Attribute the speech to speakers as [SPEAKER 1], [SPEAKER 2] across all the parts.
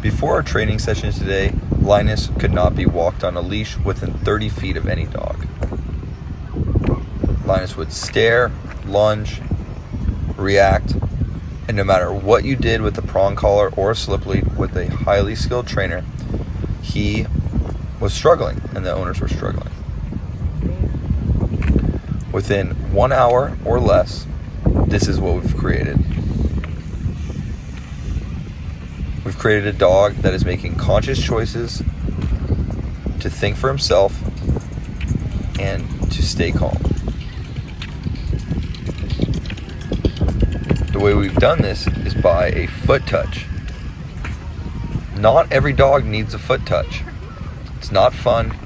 [SPEAKER 1] Before our training session today, Linus could not be walked on a leash within 30 feet of any dog. Linus would stare, lunge, react, and no matter what you did with a prong collar or a slip lead with a highly skilled trainer, he was struggling and the owners were struggling. Within 1 hour or less, this is what we've created. We've created a dog that is making conscious choices to think for himself and to stay calm. The way we've done this is by a foot touch. Not every dog needs a foot touch. It's not fun.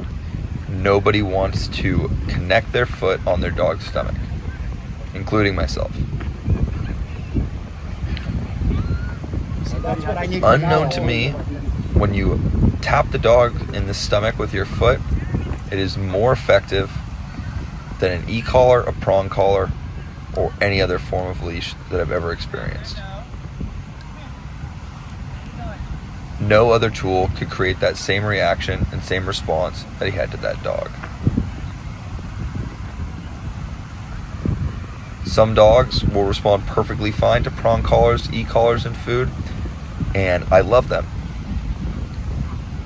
[SPEAKER 1] Nobody wants to connect their foot on their dog's stomach, including myself. Unknown to me, when you tap the dog in the stomach with your foot, it is more effective than an e-collar, a prong collar, or any other form of leash that I've ever experienced. No other tool could create that same reaction and same response that he had to that dog. Some dogs will respond perfectly fine to prong collars, e-collars, and food, and I love them.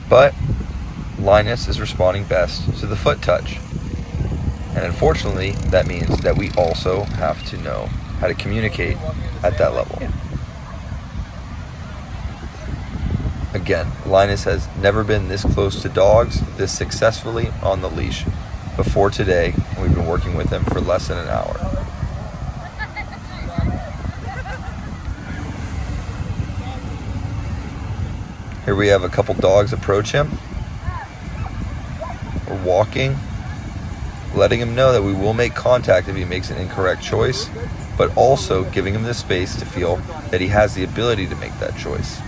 [SPEAKER 1] But Linus is responding best to the foot touch. And unfortunately, that means that we also have to know how to communicate at that level. Again, Linus has never been this close to dogs this successfully on the leash before today. We've been working with him for less than an hour. Here we have a couple dogs approach him. We're walking, letting him know that we will make contact if he makes an incorrect choice, but also giving him the space to feel that he has the ability to make that choice.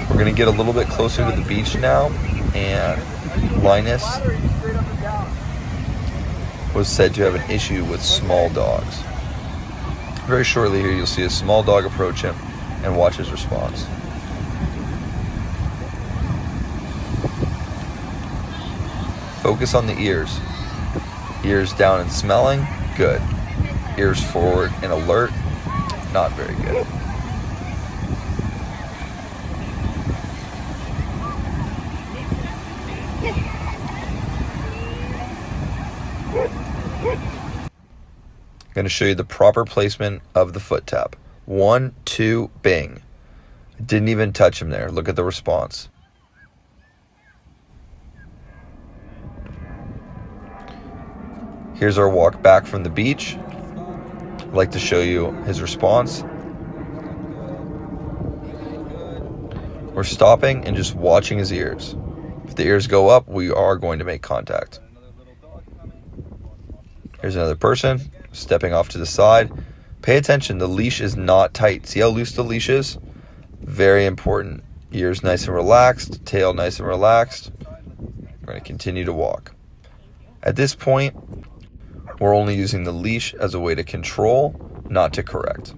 [SPEAKER 1] We're going to get a little bit closer to the beach now, and Linus was said to have an issue with small dogs. Very shortly here, you'll see a small dog approach him and watch his response. Focus on the ears. Ears down and smelling, good. Ears forward and alert, not very good. I'm going to show you the proper placement of the foot tap. 1, 2, bing. Didn't even touch him there. Look at the response. Here's our walk back from the beach. I'd like to show you his response. We're stopping and just watching his ears. If the ears go up, we are going to make contact. Here's another person stepping off to the side. Pay attention, the leash is not tight. See how loose the leash is? Very important. Ears nice and relaxed, tail nice and relaxed. We're going to continue to walk. At this point, we're only using the leash as a way to control, not to correct.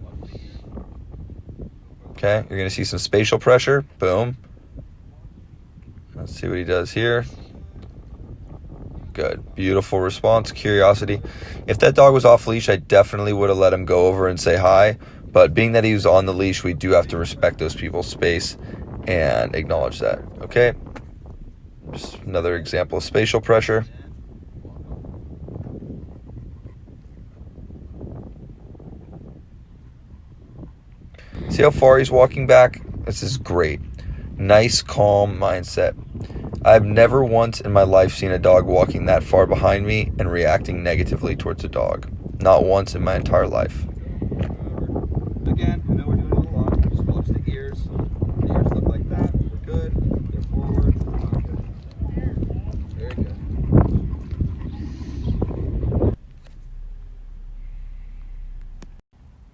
[SPEAKER 1] Okay, you're going to see some spatial pressure. Boom. Let's see what he does here. Good. Beautiful response. Curiosity. If that dog was off leash, I definitely would have let him go over and say hi. But being that he was on the leash, we do have to respect those people's space and acknowledge that. Okay? Just another example of spatial pressure. See how far he's walking back? This is great. Nice, calm mindset. I've never once in my life seen a dog walking that far behind me and reacting negatively towards a dog. Not once in my entire life. Again, I know we're doing it a lot. Just watch the ears. The ears look like that. We're good. They're forward. Very good.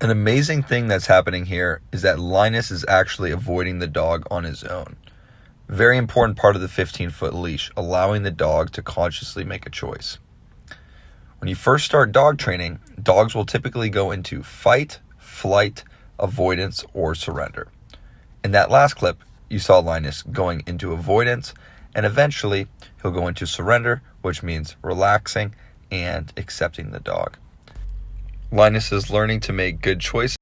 [SPEAKER 1] An amazing thing that's happening here is that Linus is actually avoiding the dog on his own. Very important part of the 15-foot leash, allowing the dog to consciously make a choice. When you first start dog training, dogs will typically go into fight, flight, avoidance, or surrender. In that last clip, you saw Linus going into avoidance, and eventually he'll go into surrender, which means relaxing and accepting the dog. Linus is learning to make good choices